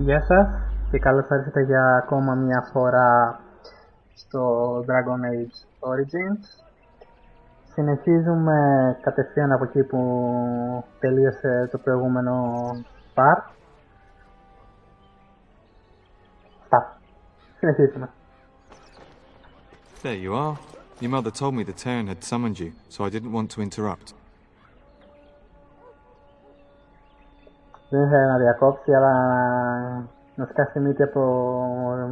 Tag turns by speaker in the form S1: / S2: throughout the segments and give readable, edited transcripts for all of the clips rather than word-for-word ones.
S1: Γεια σας και καλώς ήρθατε για ακόμα μια φορά στο Dragon Age Origins. Συνεχίζουμε κατευθείαν από εκεί που τελείωσε το προηγούμενο part. Αυτά. Συνεχίζουμε.
S2: There you are. Your mother told me the Terran had summoned you, so I didn't want to interrupt.
S1: Δεν ήθελα να διακόψει, αλλά να σκάσει μύτη από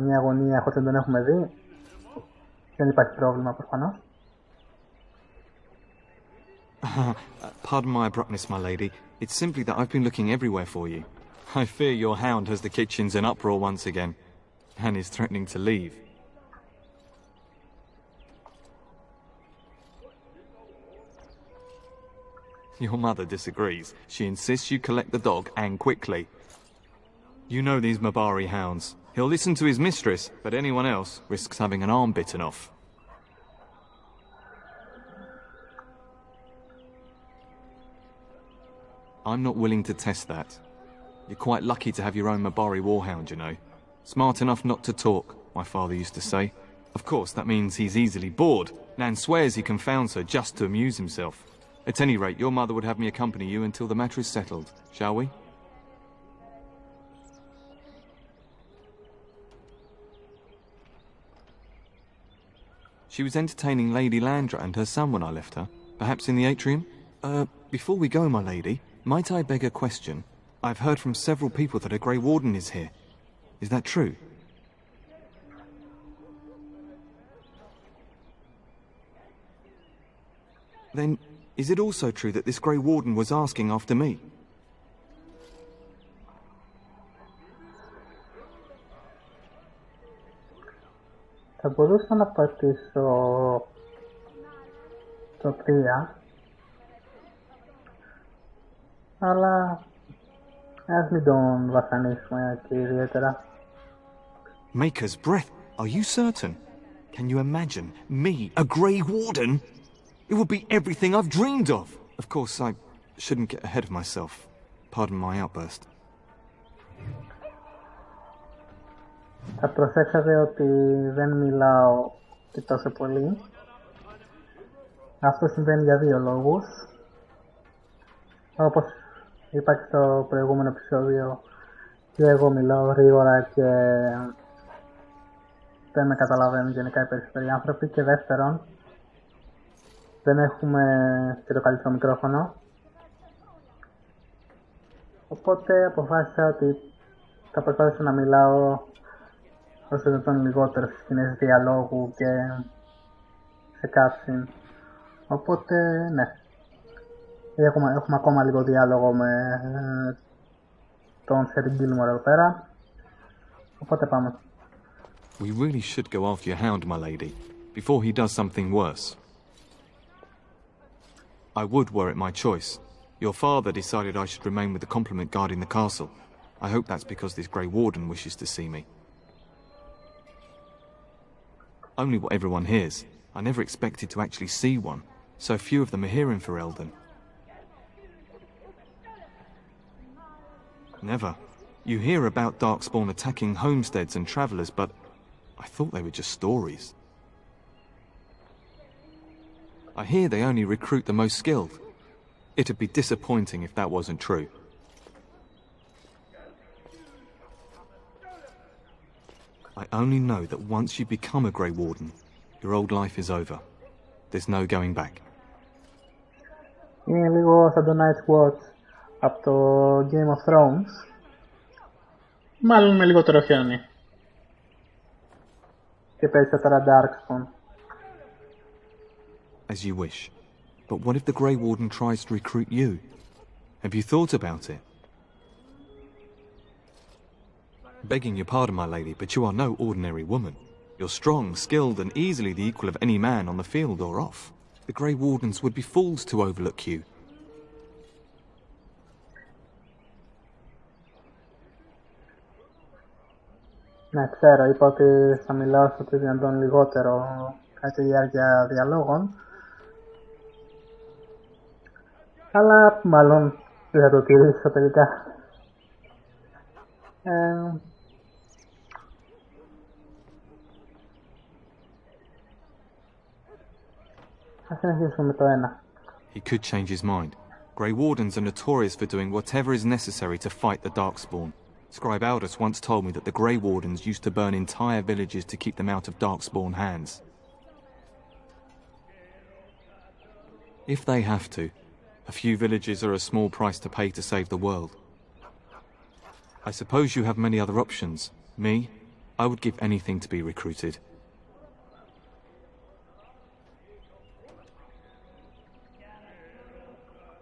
S1: μια γωνία χωρίς να τον έχουμε δει. Δεν υπάρχει πρόβλημα προφανώς.
S2: Pardon my abruptness, my lady. It's simply that I've been looking everywhere for you. I fear your hound has the kitchens in uproar once again, and is threatening to leave. Your mother disagrees. She insists you collect the dog, and quickly. You know these Mabari hounds. He'll listen to his mistress, but anyone else risks having an arm bitten off. I'm not willing to test that. You're quite lucky to have your own Mabari warhound, you know. Smart enough not to talk, my father used to say. Of course, that means he's easily bored. Nan swears he confounds her just to amuse himself. At any rate, your mother would have me accompany you until the matter is settled, shall we? She was entertaining Lady Landra and her son when I left her. Perhaps in the atrium? Before we go, my lady, might I beg a question? I've heard from several people that a Grey Warden is here. Is that true? Then, is it also true that this Grey Warden was asking after me?
S1: Θα μπορούσα να πατήσω το 3, αλλά ας μην τον βασανίσουμε και ιδιαίτερα.
S2: Maker's breath, are you certain? Can you imagine me, a Grey Warden? It would be everything I've dreamed of. Of course, I shouldn't get ahead of myself. Pardon my outburst.
S1: Θα προσέξατε ότι δεν μιλάω και τόσο πολύ. Αυτό συμβαίνει για δύο λόγους. Όπως είπα και στο προηγούμενο επεισόδιο, και εγώ μιλάω γρήγορα και δεν με καταλαβαίνουν γενικά οι περισσότεροι άνθρωποι. Και δεύτερον, δεν έχουμε και το καλύτερο μικρόφωνο. Οπότε αποφάσισα ότι θα προσπαθήσω να μιλάω όσο δυνατόν λιγότερο στις σκηνές διαλόγου και σε cutscene. Οπότε ναι, έχουμε ακόμα λίγο διάλογο με τον Sir Gilmore εδώ πέρα. Οπότε πάμε.
S2: We really should go after your hound, my lady, before he does something worse. I would were it my choice. Your father decided I should remain with the complement guarding the castle. I hope that's because this Grey Warden wishes to see me. Only what everyone hears. I never expected to actually see one. So few of them are here in Ferelden. Never. You hear about Darkspawn attacking homesteads and travellers, but I thought they were just stories. I hear they only recruit the most skilled. It'd be disappointing if that wasn't true. I only know that once you become a Grey Warden, your old life is over. There's no going back.
S1: Είναι λίγο σαν το Night's Watch από το Game of Thrones. Μάλλον με λιγότερο χιόνι. Και περισσότερα Darkspawn.
S2: As you wish. But what if the Grey Warden tries to recruit you? Have you thought about it? Begging your pardon, my lady, but you are no ordinary woman. You're strong, skilled, and easily the equal of any man on the field or off. The Grey Wardens would be fools to overlook you.
S1: Ναι, ξέρω, είπα ότι θα μιλάω στο το δυνατόν λιγότερο κατά τη διάρκεια διαλόγων. Αλλά μάλλον δεν θα το τηρήσω τελικά. Ας συνεχίσουμε με το ένα.
S2: He could change his mind. Grey Wardens are notorious for doing whatever is necessary to fight the Darkspawn. Scribe Aldous once told me that the Grey Wardens used to burn entire villages to keep them out of Darkspawn hands. If they have to, a few villages are a small price to pay to save the world. I suppose you have many other options. Me, I would give anything to be recruited.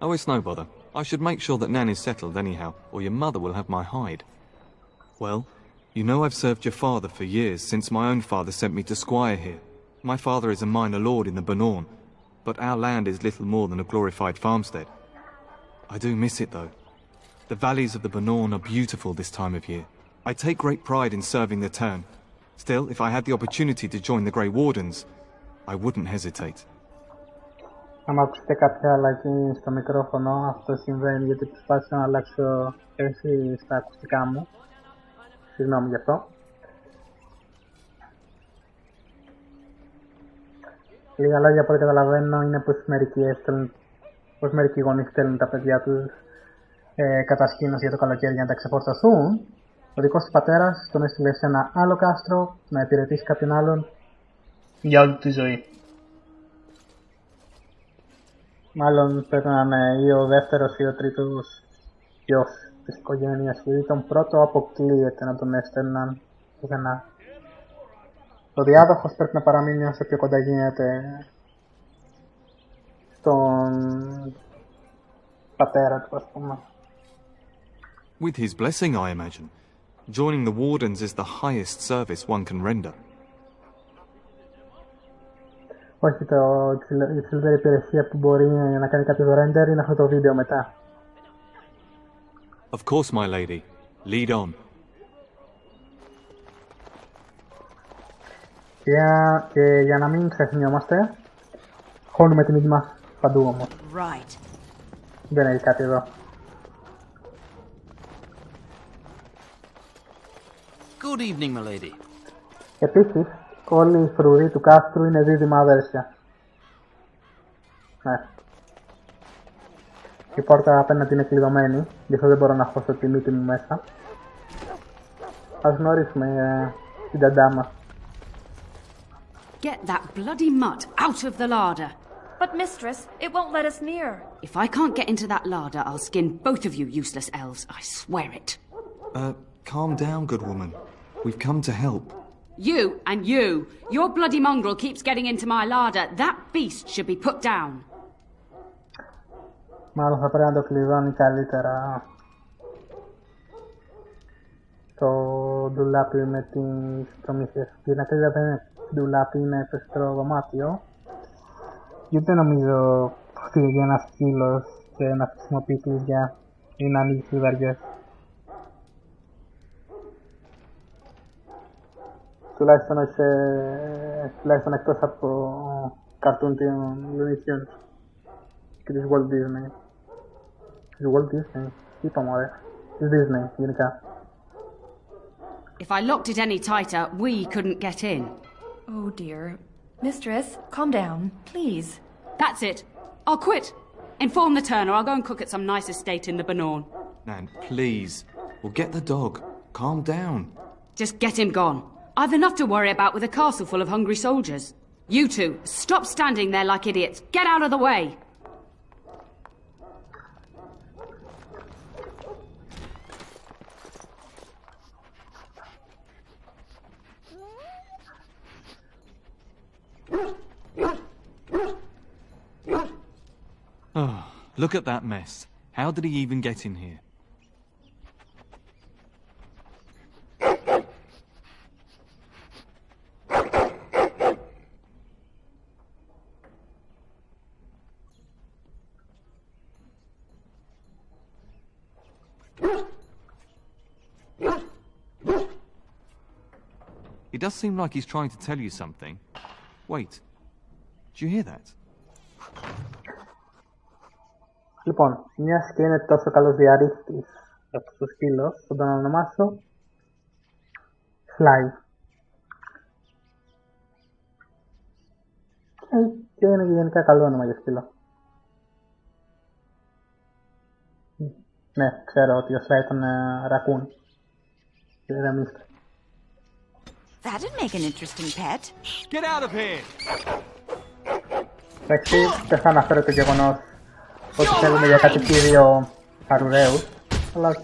S2: Oh, it's no bother. I should make sure that Nan is settled anyhow, or your mother will have my hide. Well, you know I've served your father for years, since my own father sent me to squire here. My father is a minor lord in the Bannorn, but our land is little more than a glorified farmstead. I do miss it, though. The valleys of the Bannorn are beautiful this time of year. I take great pride in serving the Turn. Still, if I had the opportunity to join the Grey Wardens, I wouldn't hesitate.
S1: Αν ακούσετε κάποια αλλαγή στο μικρόφωνο, αυτό συμβαίνει γιατί προσπάθησα να αλλάξω θέση στα ακουστικά μου. Συγγνώμη γι' αυτό. Λίγα λόγια από ό,τι καταλαβαίνω είναι πως μερικοί γονείς στέλνουν τα παιδιά τους κατασκήνωση για το καλοκαίρι για να τα ξεφορτωθούν. Ο δικός του πατέρας τον έστειλε σε ένα άλλο κάστρο να υπηρετήσει κάποιον άλλον για όλη τη ζωή. Μάλλον πρέπει να είναι ή ο δεύτερος ή ο τρίτος γιος της οικογένειας, γιατί τον πρώτο αποκλείεται να τον έστελναν πουθενά. Ο διάδοχος πρέπει να παραμείνει όσο πιο κοντά γίνεται στον πατέρα του, ας πούμε.
S2: With his blessing, I imagine. Joining the Wardens is the highest service one can render.
S1: Όχι, η ψηλότερη υπηρεσία που μπορεί να κάνει κάποιο render είναι αυτό το βίντεο μετά.
S2: Of course, my lady. Lead on.
S1: Και για να μην ξεχνιόμαστε, χώνουμε την ίδια μας παντού όμως.
S3: Right.
S1: Δεν έχει κάτι εδώ.
S3: Good evening, my lady.
S1: Επίσης, όλοι οι φρουροί του κάστρου είναι δίδυμα αδέρφια. Ναι. Η πόρτα απέναντι είναι κλειδωμένη, γι' αυτό δεν μπορώ να χώσω τη μύτη μου μέσα. Ας γνωρίσουμε την ταντά μας.
S4: Get that bloody mutt out of the larder.
S5: But mistress, it won't let us near.
S4: If I can't get into that larder, I'll skin both of you useless elves, I swear it.
S2: Calm down, good woman. We've come to help.
S4: You and you. Your bloody mongrel keeps getting into my larder. That beast should be put down.
S1: Μάλλον θα πρέπει να το κλειδώνει καλύτερα το ντουλάπι με τις προμήθειες. Την ακρίβεια δεν είναι ντουλάπι, είναι περισσότερο δωμάτιο. Γιατί δεν νομίζω ότι για ένα σκύλος και να χρησιμοποιεί κλειδιά ή να ανοίγει κλειδαριές. Τουλάχιστον εκτός από καρτούν των Looney Tunes και της Walt Disney. Της Walt Disney, είπα μωρέ, της Disney γενικά.
S4: If I locked it any tighter, we couldn't get in.
S5: Oh dear. Mistress, calm down, please.
S4: That's it. I'll quit. Inform the turner. I'll go and cook at some nice estate in the Bannorn.
S2: Nan, please. We'll get the dog. Calm down.
S4: Just get him gone. I've enough to worry about with a castle full of hungry soldiers. You two, stop standing there like idiots. Get out of the way.
S2: Oh, look at that mess. How did he even get in here? It does seem like he's trying to tell you something. Wait, did you hear that?
S1: Λοιπόν, μιας και είναι τόσο καλός διαρρήχτης αυτός ο σκύλος, θα τον ονομάσω Fly. Και είναι γενικά καλό όνομα για σκύλο. Ναι, ξέρω ότι ο Sly ήταν ρακούν. Ηρεμήστε.
S6: That'd make an interesting pet.
S2: Get out of here!
S1: Εντάξει, δεν θα αναφέρω το γεγονός ότι θέλουμε για κάτι κύριο αρουραίους, αλλά οκ.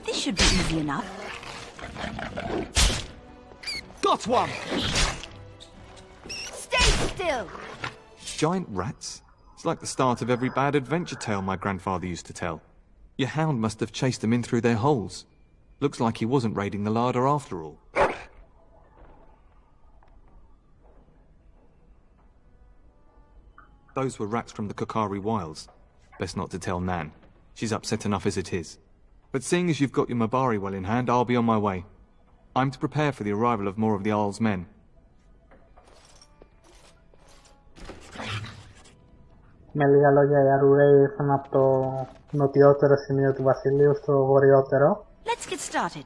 S6: This should be easy enough.
S2: Got one!
S6: Stay still!
S2: Giant rats? It's like the start of every bad adventure tale my grandfather used to tell. Your hound must have chased them in through their holes. Looks like he wasn't raiding the larder after all. Those were rats from the Kokari wilds. Best not to tell Nan. She's upset enough as it is. But seeing as you've got your Mabari well in hand, I'll be on my way. I'm to prepare for the arrival of more of the Arl's men.
S1: Με λίγα λόγια, οι Αρουραίοι ήρθαν από το νοτιότερο σημείο του βασιλείου στο βορειότερο.
S6: Let's get started.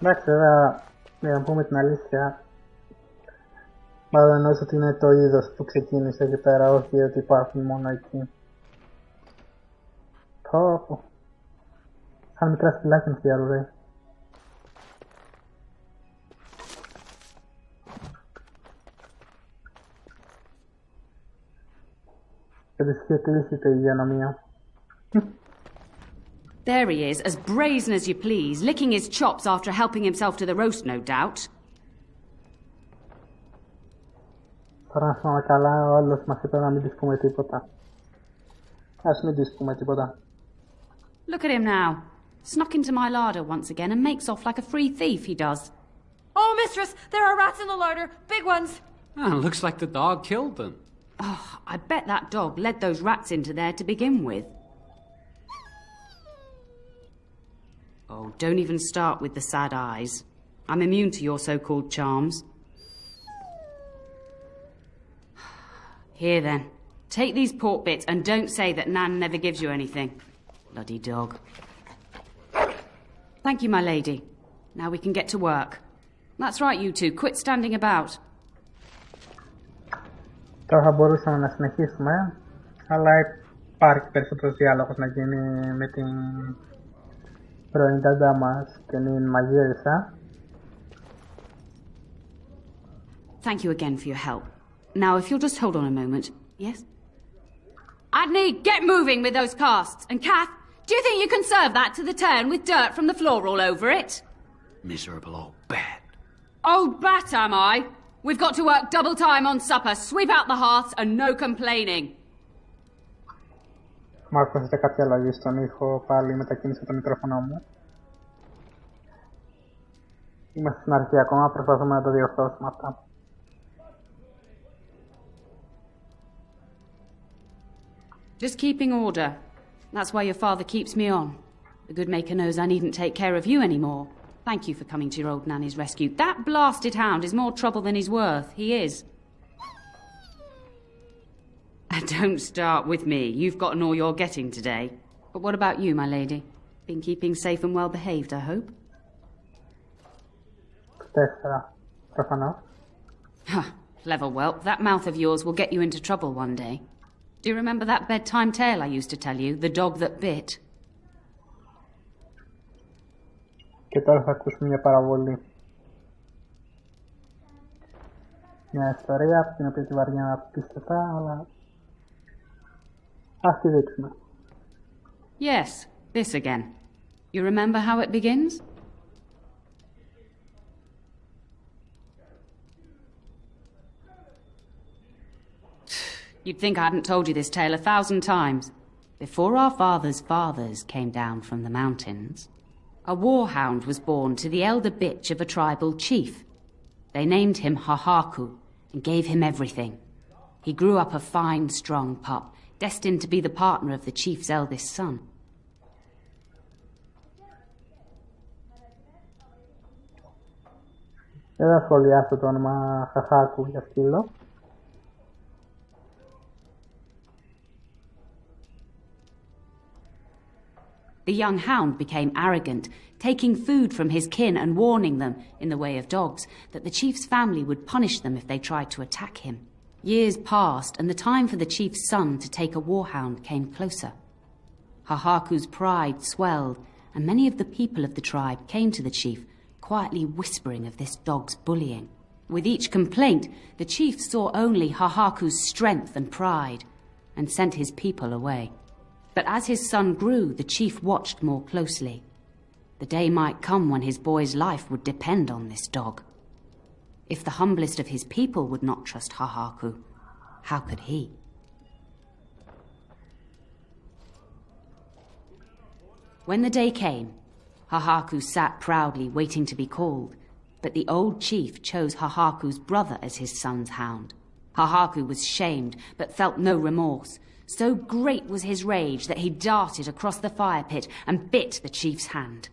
S1: Εντάξει, βέβαια, για να πούμε την αλήθεια, μάλλον εννοείς ότι είναι το είδος που ξεκίνησε εκεί πέρα, όχι ότι υπάρχουν μόνο εκεί. Πω. Σαν μικρά σκυλάκια είναι οι Αρουραίοι. Και τους είχε κλείσει η υγειονομία.
S4: There he is, as brazen as you please, licking his chops after helping himself to the roast, no doubt.
S1: Τώρα να θυμάμαι καλά, ο άλλος μας είπε να μην της πούμε τίποτα. Ας μην της πούμε τίποτα.
S4: Look at him now. Snuck into my larder once again and makes off like a free thief, he does.
S5: Oh, mistress, there are rats in the larder. Big ones.
S3: Ah, looks like the dog killed them.
S4: Oh, I bet that dog led those rats into there to begin with. Oh, don't even start with the sad eyes. I'm immune to your so-called charms. Here then, take these pork bits and don't say that Nan never gives you anything. Bloody dog. Thank you, my lady. Now we can get to work. That's right, you two. Quit standing about.
S1: Τώρα θα μπορούσαμε να συνεχίσουμε, αλλά υπάρχει περισσότερος διάλογος να γίνει με την πρώην ταντά μας και την μαγείρισα.
S4: Thank you again for your help. Now, if you'll just hold on a moment. Yes? Adney, get moving with those casts. And Kath, do you think you can serve that to the turn with dirt from the floor all over it?
S3: Miserable old bat.
S4: Old bat, am I? We've got to work double time on supper, sweep out the hearths, and no complaining.
S1: Μου άκουσατε κάποια αλλαγή στον ήχο, πάλι μετακίνησα το μικρόφωνο μου. Είμαστε στην αρχή ακόμα, προσπαθούμε να το διορθώσουμε αυτά.
S4: Just keeping order. That's why your father keeps me on. The good maker knows I needn't take care of you anymore. Thank you for coming to your old nanny's rescue. That blasted hound is more trouble than he's worth. He is. Don't start with me. You've gotten all you're getting today. But what about you, my lady? Been keeping safe and well behaved, I hope?
S1: 4, προφανώς.
S4: Clever whelp. That mouth of yours will get you into trouble one day. Do you remember that bedtime tale I used to tell you? The dog that bit?
S1: Και τώρα θα ακούσουμε μια παραβολή. Μια ιστορία από την οποία τη βαριά απίστευτα, αλλά ας τη δείξουμε.
S4: Yes, this again. You remember how it begins? You'd think I hadn't told you this tale 1,000 times. Before our fathers' fathers came down from the mountains, a warhound was born to the elder bitch of a tribal chief. They named him Hahaku and gave him everything. He grew up a fine, strong pup, destined to be the partner of the chief's eldest son.
S1: Δεν θα σχολιάσω το όνομα Χαχάκου για σκύλο.
S4: The young hound became arrogant, taking food from his kin and warning them, in the way of dogs, that the chief's family would punish them if they tried to attack him. Years passed, and the time for the chief's son to take a warhound came closer. Hahaku's pride swelled, and many of the people of the tribe came to the chief, quietly whispering of this dog's bullying. With each complaint, the chief saw only Hahaku's strength and pride, and sent his people away. But as his son grew, the chief watched more closely. The day might come when his boy's life would depend on this dog. If the humblest of his people would not trust Hahaku, how could he? When the day came, Hahaku sat proudly waiting to be called, but the old chief chose Hahaku's brother as his son's hound. Hahaku was shamed, but felt no remorse. So great was his rage that he darted across the fire pit and bit the chief's hand.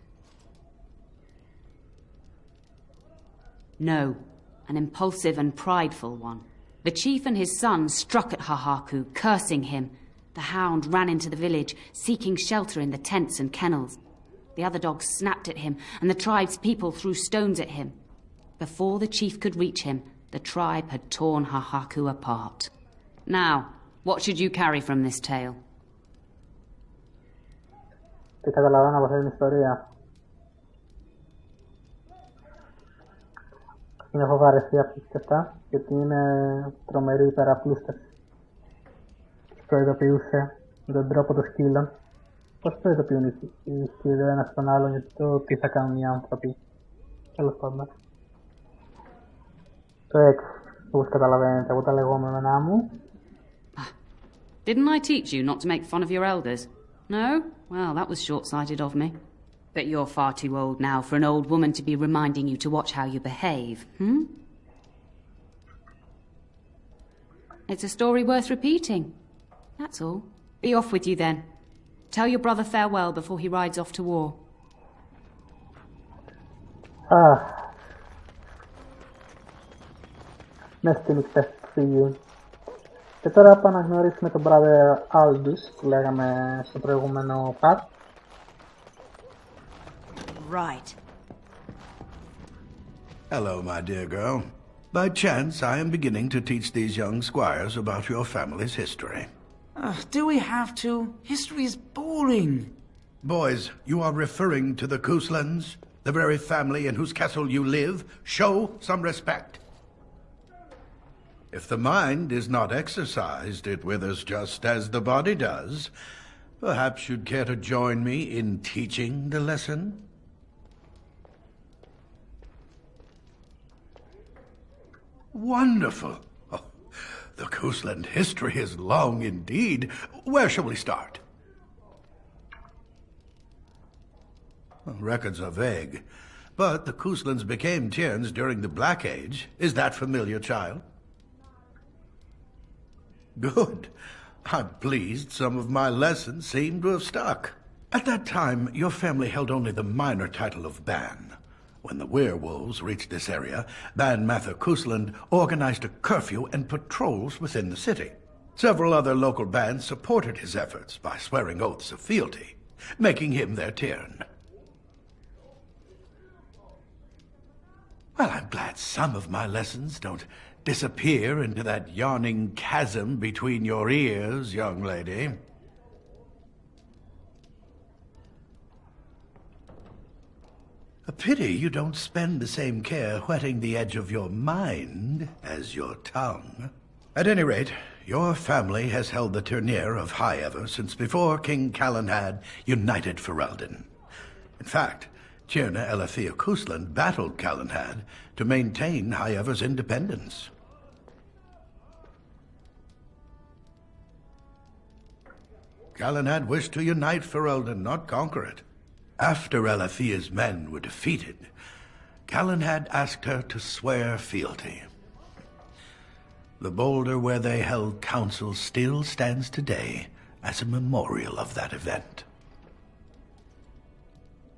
S4: No, an impulsive and prideful one. The chief and his son struck at Hahaku, cursing him. The hound ran into the village, seeking shelter in the tents and kennels. The other dogs snapped at him, and the tribe's people threw stones at him. Before the chief could reach him, the tribe had torn Hahaku apart. Now, what should you carry from this tale?
S1: Τι καταλαβαίνω από αυτή την ιστορία. Είναι φοβαρεσία απίστευτα, γιατί είναι τρομερή υπεραπλούστευση. Προειδοποιούσε με τον τρόπο των σκύλων. Πώς προειδοποιούν οι σκύλοι ο ένας τον άλλον για το τι θα κάνουν οι άνθρωποι. Τέλος πάντων. Το 6, όπως καταλαβαίνετε από τα λεγόμενά μου.
S4: Didn't I teach you not to make fun of your elders? No? Well, that was short-sighted of me. But you're far too old now for an old woman to be reminding you to watch how you behave, It's a story worth repeating. That's all. Be off with you then. Tell your brother farewell before he rides off to war.
S1: Μέσα στη νυχτές του φύγει. Και τώρα πάμε να γνωρίσουμε τον brother Aldous που λέγαμε στο προηγούμενο part.
S6: Right.
S7: Hello, my dear girl. By chance, I am beginning to teach these young squires about your family's history.
S8: Do we have to? History is boring.
S7: Boys, you are referring to the Couslands, the very family in whose castle you live. Show some respect. If the mind is not exercised, it withers just as the body does. Perhaps you'd care to join me in teaching the lesson? Wonderful. Oh, the Cousland history is long indeed. Where shall we start? Records are vague, but the Couslands became Tierns during the Black Age. Is that familiar, child? Good. I'm pleased some of my lessons seem to have stuck. At that time, your family held only the minor title of Ban. When the werewolves reached this area, Ban Mather Cousland organized a curfew and patrols within the city. Several other local bands supported his efforts by swearing oaths of fealty, making him their Tiern. Well, I'm glad some of my lessons don't disappear into that yawning chasm between your ears, young lady. A pity you don't spend the same care whetting the edge of your mind as your tongue. At any rate, your family has held the tournure of High Ever since before King Calenhad united Ferelden. In fact, Tierna Elathea Cousland battled Calenhad to maintain High Ever's independence. Calenhad wished to unite Ferelden, not conquer it. After Elathea's men were defeated, Calenhad asked her to swear fealty. The boulder where they held council still stands today as a memorial of that event.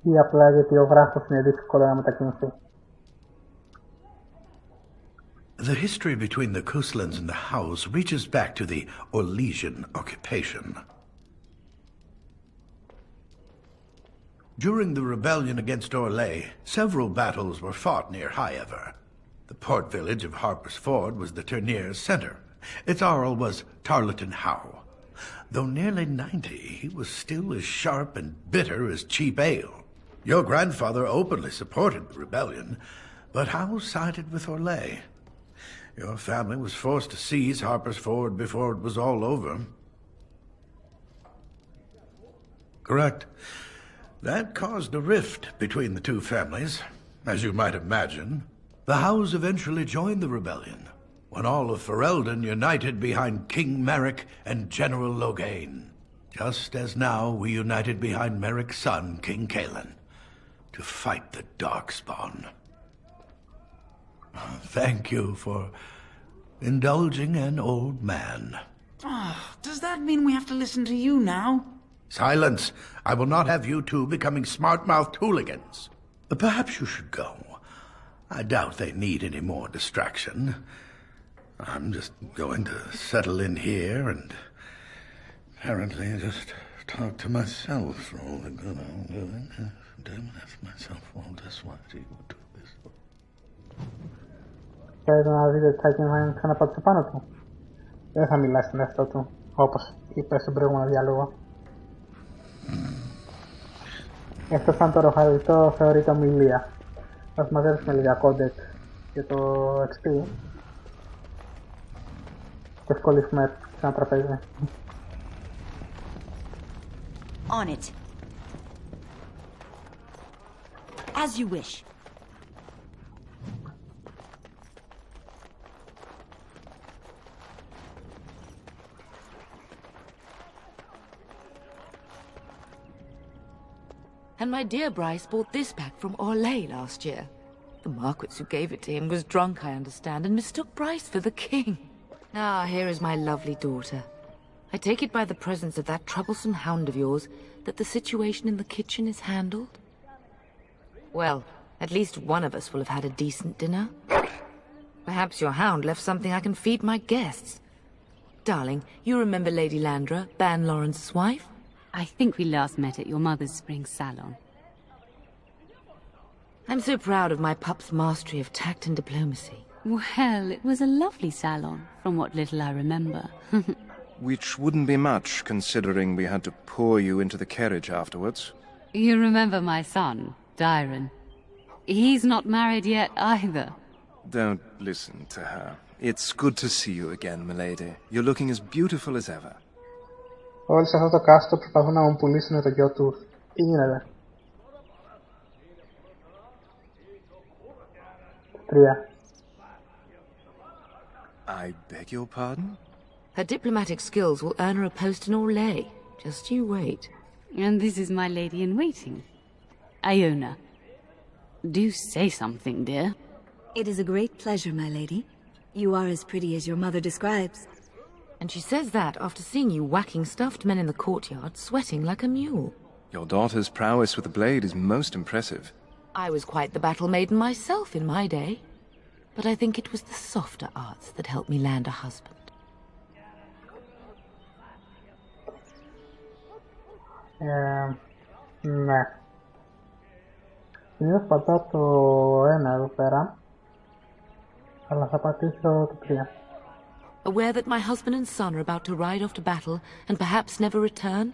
S1: Ή απλά γιατί ο γράφος είναι δύσκολο να μετακινηθεί.
S7: The history between the Couslands and the House reaches back to the Orlesian occupation. During the rebellion against Orlais, several battles were fought near Highever. The port village of Harper's Ford was the tournier's center. Its Arl was Tarleton Howe. Though nearly 90, he was still as sharp and bitter as cheap ale. Your grandfather openly supported the rebellion, but Howe sided with Orlais. Your family was forced to seize Harper's Ford before it was all over. Correct. That caused a rift between the two families, as you might imagine. The Howes eventually joined the rebellion, when all of Ferelden united behind King Merrick and General Loghain, just as now we united behind Merrick's son, King Cailan, to fight the Darkspawn. Thank you for indulging an old man.
S8: Does that mean we have to listen to you now?
S7: Silence! I will not have you two becoming smart-mouthed hooligans. But perhaps you should go. I doubt they need any more distraction. I'm just going to settle in here and apparently just talk to myself for all the good I'm doing. Damn, ask myself all this, why do you do this?
S1: Θέλετε να δείτε τι θα γίνει αν ξαναπάτησε πάνω του. Δεν θα μιλάει στον εαυτό του, όπως είπε στον προηγούμενο διάλογο. Εκτός αν το ροχαριτό θεωρείται ομιλία. Ας μαζέψουμε λίγα κόντεκ για το XP και ευκολύσουμε σε ένα τραπέζι.
S6: On it. As you wish.
S9: And my dear Bryce bought this pack from Orlais last year. The Marquis who gave it to him was drunk, I understand, and mistook Bryce for the king. Ah, here is my lovely daughter. I take it by the presence of that troublesome hound of yours that the situation in the kitchen is handled? Well, at least one of us will have had a decent dinner. Perhaps your hound left something I can feed my guests. Darling, you remember Lady Landra, Ban Lawrence's wife?
S4: I think we last met at your mother's spring salon.
S9: I'm so proud of my pup's mastery of tact and diplomacy.
S4: Well, it was a lovely salon, from what little I remember.
S10: Which wouldn't be much, considering we had to pour you into the carriage afterwards.
S4: You remember my son, Dyron. He's not married yet either.
S10: Don't listen to her. It's good to see you again, milady. You're looking as beautiful as ever.
S1: Όλοι σε αυτό το κάστρο προσπαθούν να μου πουλήσουν το γιο τους. Τι γίνεται? 3.
S10: I beg your pardon?
S9: Her diplomatic skills will earn her a post in Orlais. Just you wait.
S4: And this is my lady-in-waiting, Iona. Do say something, dear.
S11: It is a great pleasure, my lady. You are as pretty as your mother describes.
S9: And she says that after seeing you whacking stuffed men in the courtyard, sweating like a mule.
S10: Your daughter's prowess with the blade is most impressive.
S9: I was quite the battle maiden myself in my day. But I think it was the softer arts that helped me land a husband.
S1: Ναι. Συνήθως πατάω το 1 εδώ πέρα, αλλά θα πατήσω το 3.
S9: Aware that my husband and son are about to ride off to battle and perhaps never return?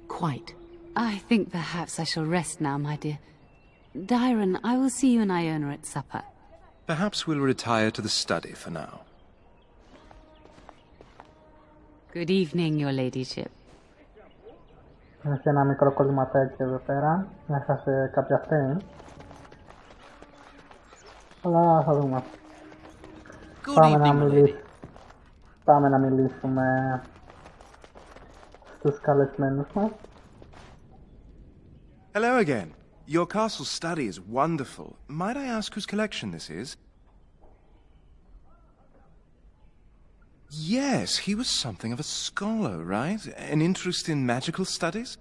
S9: Quite.
S4: I think perhaps I shall rest now, my dear. Dyron, I will see you and Iona at supper.
S10: Perhaps we'll retire to the study for now.
S4: Good evening, your ladyship.
S1: Έχει ένα μικρό κολληματάκι εδώ πέρα, μέσα σε κάποια frame. Αλλά θα δούμε. Πάμε να μιλήσουμε στους καλεσμένους μας.
S10: Hello again. Your castle study is wonderful. Might I ask whose collection this is? Yes, he was something of a scholar, right? An interest in magical studies?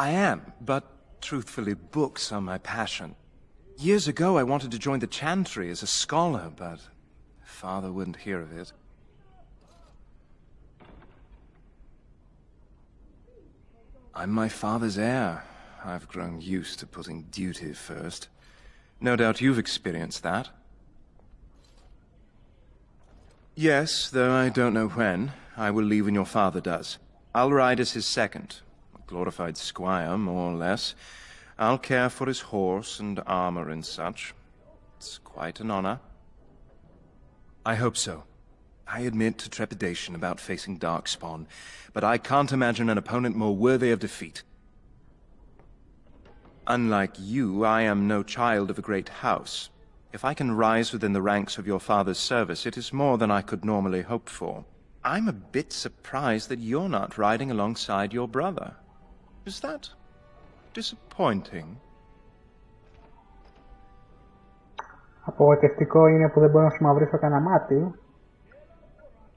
S10: I am, but truthfully, books are my passion. Years ago, I wanted to join the chantry as a scholar, but father wouldn't hear of it. I'm my father's heir. I've grown used to putting duty first. No doubt you've experienced that. Yes, though I don't know when. I will leave when your father does. I'll ride as his second. A glorified squire, more or less. I'll care for his horse and armor and such. It's quite an honor. I hope so. I admit to trepidation about facing Darkspawn, but I can't imagine an opponent more worthy of defeat. Unlike you, I am no child of a great house. If I can rise within the ranks of your father's service, it is more than I could normally hope for. I'm a bit surprised that you're not riding alongside your brother. Is that disappointing?
S1: Απογοητευτικό είναι που δεν μπορώ να σου μαυρίσω κανένα μάτι,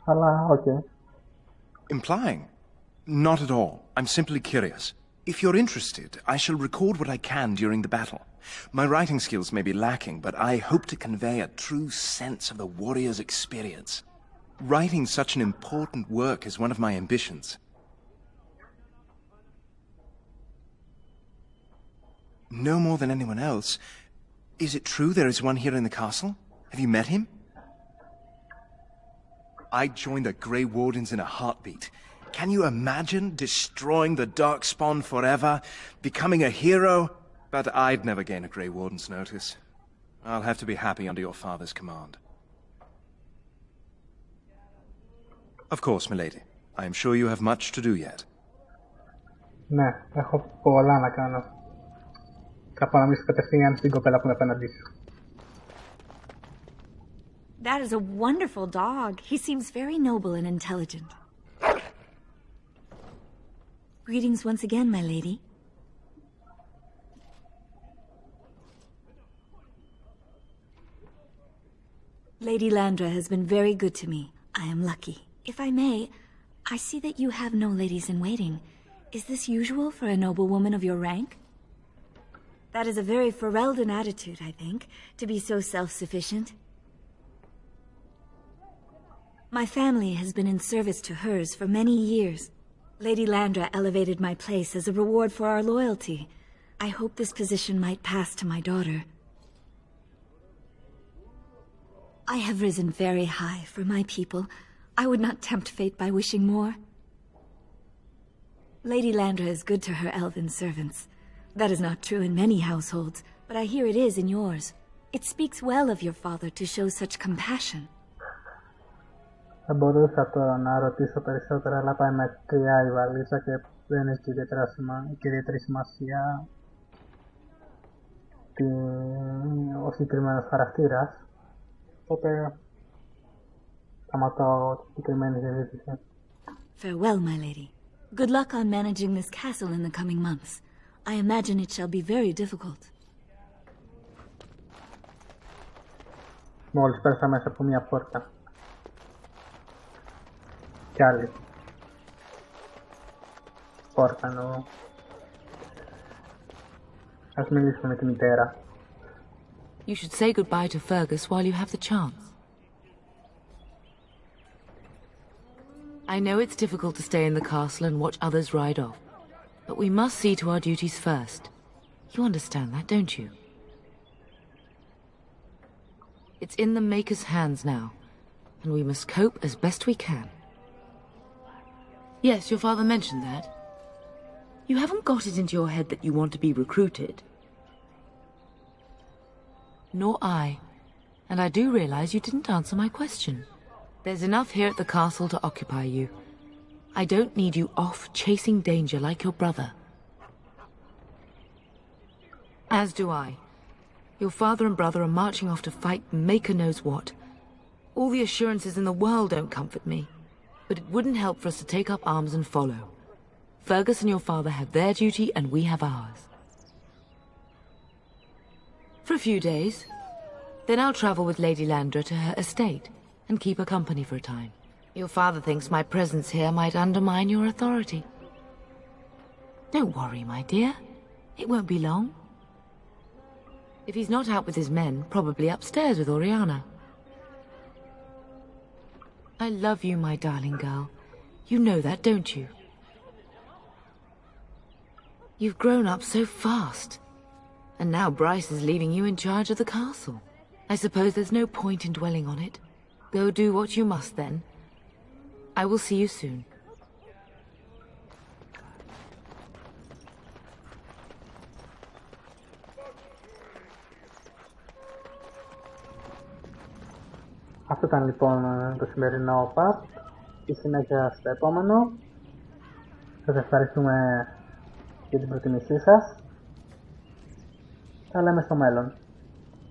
S1: αλλά okay.
S10: Implying? Not at all. I'm simply curious. If you're interested, I shall record what I can during the battle. My writing skills may be lacking, but I hope to convey a true sense of the warrior's experience. Writing such an important work is one of my ambitions. No more than anyone else. Is it true there is one here in the castle? Have you met him? I'd join the Grey Wardens in a heartbeat. Can you imagine destroying the Darkspawn forever, becoming a hero? But I'd never gain a Grey Warden's notice. I'll have to be happy under your father's command. Of course, milady. I am sure you have much to do yet.
S1: Ναι, έχω πολλά να κάνω. Θα να μιλήσω κατευθείαν στην κοπέλα που είναι απέναντί σου.
S11: That is a wonderful dog. He seems very noble and intelligent. Greetings once again, my lady. Lady Landra has been very good to me. I am lucky. If I may, I see that you have no ladies in waiting. Is this usual for a noblewoman of your rank? That is a very Ferelden attitude, I think, to be so self-sufficient. My family has been in service to hers for many years. Lady Landra elevated my place as a reward for our loyalty. I hope this position might pass to my daughter. I have risen very high for my people. I would not tempt fate by wishing more. Lady Landra is good to her elven servants. That is not true in many households, but I hear it is in yours. It speaks well of your father to show such compassion.
S1: Θα μπορούσα τώρα να ρωτήσω περισσότερα, αλλά πάει μακριά η βαλίτσα και δεν έχει ιδιαίτερη σημασία ο συγκεκριμένος χαρακτήρας. Οπότε σταματώ τη συγκεκριμένη συζήτηση.
S11: Farewell, my lady. Good luck on managing this castle in the coming months. I imagine it shall be very difficult.
S1: Μόλις πέρασα μέσα από μια πόρτα. Κι άλλη. Πόρτα εννοώ. Ας μιλήσουμε με τη μητέρα.
S9: You should say goodbye to Fergus while you have the chance. I know it's difficult to stay in the castle and watch others ride off, but we must see to our duties first. You understand that, don't you? It's in the Maker's hands now, and we must cope as best we can. Yes, your father mentioned that. You haven't got it into your head that you want to be recruited. Nor I. And I do realize you didn't answer my question. There's enough here at the castle to occupy you. I don't need you off chasing danger like your brother. As do I. Your father and brother are marching off to fight Maker knows what. All the assurances in the world don't comfort me. But it wouldn't help for us to take up arms and follow. Fergus and your father have their duty and we have ours. For a few days. Then I'll travel with Lady Landra to her estate and keep her company for a time. Your father thinks my presence here might undermine your authority. Don't worry, my dear. It won't be long. If he's not out with his men, probably upstairs with Oriana. I love you, my darling girl. You know that, don't you? You've grown up so fast. And now Bryce is leaving you in charge of the castle. I suppose there's no point in dwelling on it. Go do what you must then. I will see you soon.
S1: Αυτό ήταν λοιπόν το σημερινό pub. Η συνέχεια στο επόμενο. Σας ευχαριστούμε για την προτιμήσή σας. Τα λέμε στο μέλλον.